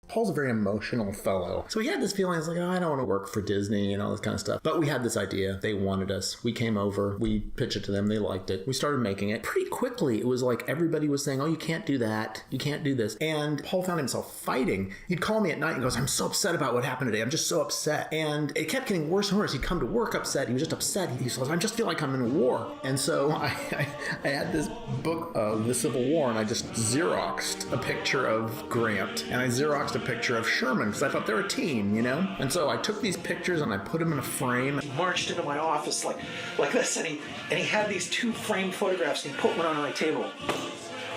Paul's a very emotional fellow. So he had this feeling, like, oh, I don't want to work for Disney and all this kind of stuff. But we had this idea. They wanted us. We came over. We pitched it to them. They liked it. We started making it. Pretty quickly, it was like everybody was saying, oh, you can't do that. You can't do this. And Paul found himself fighting. He'd call me at night and goes, I'm so upset about what happened today. I'm just so upset. And it kept getting worse and worse. He'd come to work upset. He was just upset. He says, I just feel like I'm in a war. And so I had this book of the Civil War, and I just Xeroxed a picture of Grant. And I Xeroxed a picture of Sherman, because I thought they're a team, you know? And so I took these pictures and I put them in a frame. He marched into my office like this, and he had these two framed photographs, and he put one on my table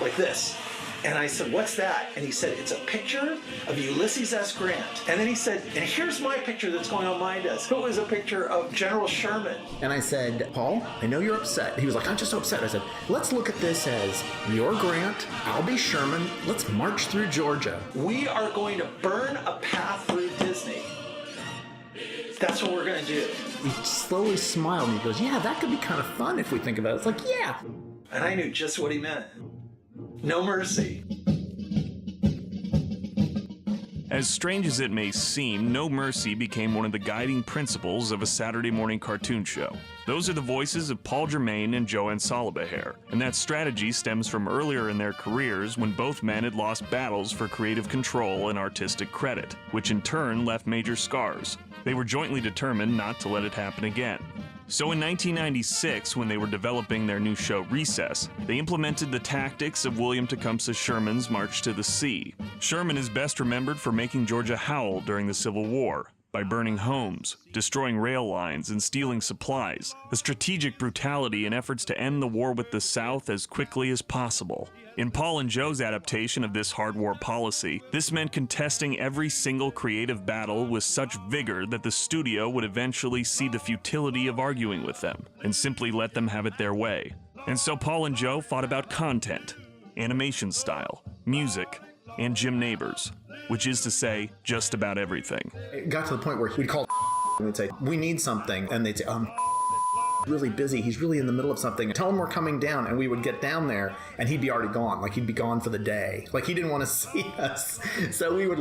like this. And I said, what's that? And he said, it's a picture of Ulysses S. Grant. And then he said, and here's my picture that's going on my desk. It was a picture of General Sherman. And I said, Paul, I know you're upset. He was like, I'm just so upset. I said, let's look at this as you're Grant, I'll be Sherman. Let's march through Georgia. We are going to burn a path through Disney. That's what we're going to do. He slowly smiled and he goes, yeah, that could be kind of fun if we think about it. It's like, yeah. And I knew just what he meant. No mercy. As strange as it may seem, No Mercy became one of the guiding principles of a Saturday morning cartoon show. Those are the voices of Paul Germain and Joanne Solibahere, and that strategy stems from earlier in their careers when both men had lost battles for creative control and artistic credit, which in turn left major scars. They were jointly determined not to let it happen again. So in 1996, when they were developing their new show Recess, they implemented the tactics of William Tecumseh Sherman's March to the Sea. Sherman is best remembered for making Georgia howl during the Civil War, by burning homes, destroying rail lines, and stealing supplies, a strategic brutality in efforts to end the war with the South as quickly as possible. In Paul and Joe's adaptation of this hard war policy, this meant contesting every single creative battle with such vigor that the studio would eventually see the futility of arguing with them, and simply let them have it their way. And so Paul and Joe fought about content, animation style, music, and Jim Neighbors, which is to say, just about everything. It got to the point where we'd call and we'd say, we need something. And they'd say, really busy. He's really in the middle of something. Tell him we're coming down. And we would get down there and he'd be already gone. Like he'd be gone for the day. Like he didn't want to see us. So we would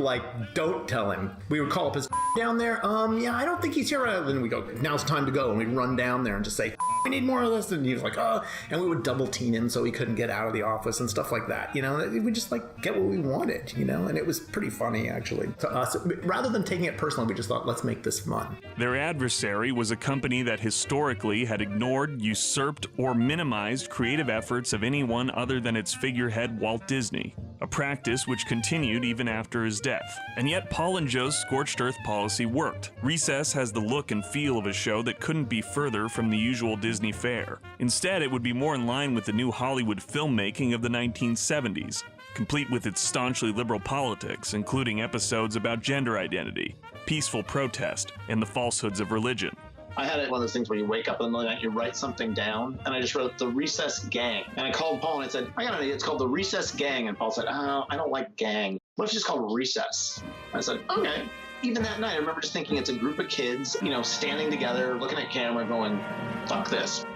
don't tell him. We would call up his down there. Yeah, I don't think he's here. Then we go, now's time to go. And we'd run down there and just say, we need more of this. And he was like, oh, and we would double team him so he couldn't get out of the office and stuff like that. You know, we just get what we wanted, you know, and it was pretty funny actually to us. Rather than taking it personally, we just thought, let's make this fun. Their adversary was a company that historically had ignored, usurped, or minimized creative efforts of anyone other than its figurehead, Walt Disney, a practice which continued even after his death. And yet Paul and Joe's scorched earth policy worked. Recess has the look and feel of a show that couldn't be further from the usual Disney fare. Instead, it would be more in line with the new Hollywood filmmaking of the 1970s, complete with its staunchly liberal politics, including episodes about gender identity, peaceful protest, and the falsehoods of religion. I had one of those things where you wake up in the middle of the night, you write something down, and I just wrote the Recess Gang. And I called Paul and I said, I got an idea, it's called the Recess Gang. And Paul said, oh, I don't like gang. What if it's just called Recess? I said, okay. Even that night, I remember just thinking it's a group of kids, you know, standing together, looking at camera, going, fuck this.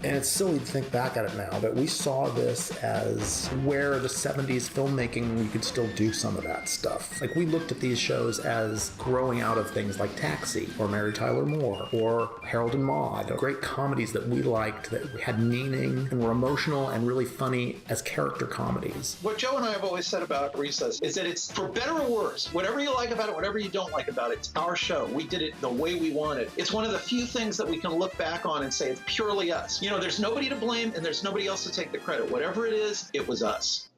And it's silly to think back at it now, but we saw this as where the 70s filmmaking, we could still do some of that stuff. Like we looked at these shows as growing out of things like Taxi or Mary Tyler Moore or Harold and Maude, great comedies that we liked that had meaning and were emotional and really funny as character comedies. What Joe and I have always said about Recess is that it's, for better or worse, whatever you like about it, whatever you don't like about it, it's our show. We did it the way we wanted. It's one of the few things that we can look back on and say it's purely us. You know, there's nobody to blame and there's nobody else to take the credit. Whatever it is, it was us.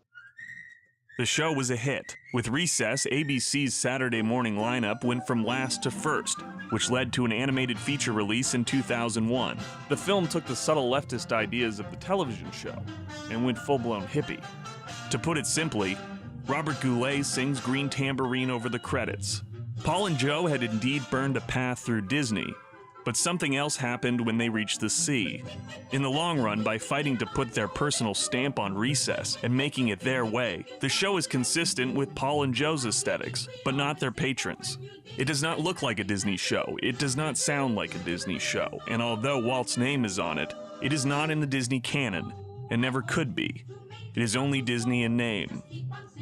The show was a hit. With Recess, ABC's Saturday morning lineup went from last to first, which led to an animated feature release in 2001. The film took the subtle leftist ideas of the television show and went full-blown hippie. To put it simply, Robert Goulet sings Green Tambourine over the credits. Paul and Joe had indeed burned a path through Disney, but something else happened when they reached the sea. In the long run, by fighting to put their personal stamp on Recess and making it their way, the show is consistent with Paul and Joe's aesthetics, but not their patrons. It does not look like a Disney show, it does not sound like a Disney show, and although Walt's name is on it, it is not in the Disney canon, and never could be. It is only Disney in name.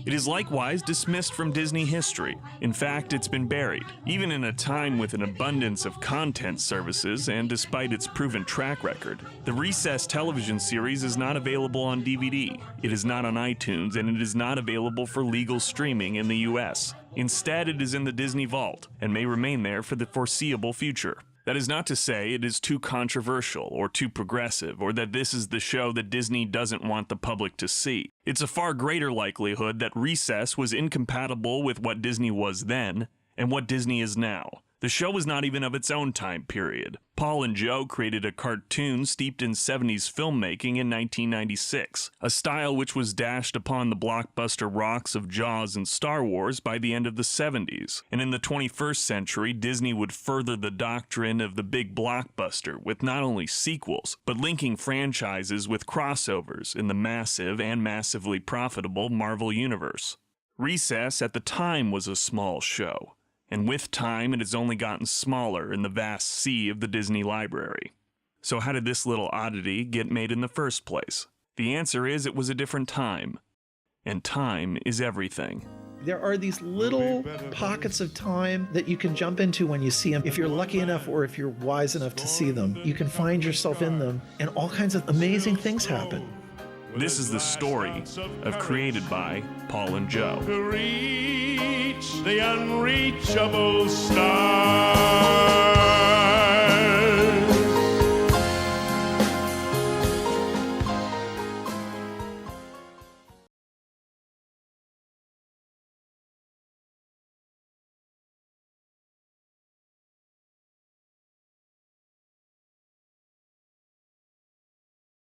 It is likewise dismissed from Disney history. In fact, it's been buried. Even in a time with an abundance of content services, and despite its proven track record, the Recess television series is not available on DVD. It is not on iTunes, and it is not available for legal streaming in the US. Instead, it is in the Disney Vault, and may remain there for the foreseeable future. That is not to say it is too controversial or too progressive, or that this is the show that Disney doesn't want the public to see. It's a far greater likelihood that Recess was incompatible with what Disney was then and what Disney is now. The show was not even of its own time period. Paul and Joe created a cartoon steeped in 70s filmmaking in 1996, a style which was dashed upon the blockbuster rocks of Jaws and Star Wars by the end of the 70s. And in the 21st century, Disney would further the doctrine of the big blockbuster with not only sequels, but linking franchises with crossovers in the massive and massively profitable Marvel Universe. Recess at the time was a small show, and with time it has only gotten smaller in the vast sea of the Disney library. So how did this little oddity get made in the first place? The answer is it was a different time, and time is everything. There are these little pockets of time that you can jump into when you see them. If you're lucky enough or if you're wise enough to see them, you can find yourself in them, and all kinds of amazing things happen. This is the story of Created by Paul and Joe. To reach the unreachable star.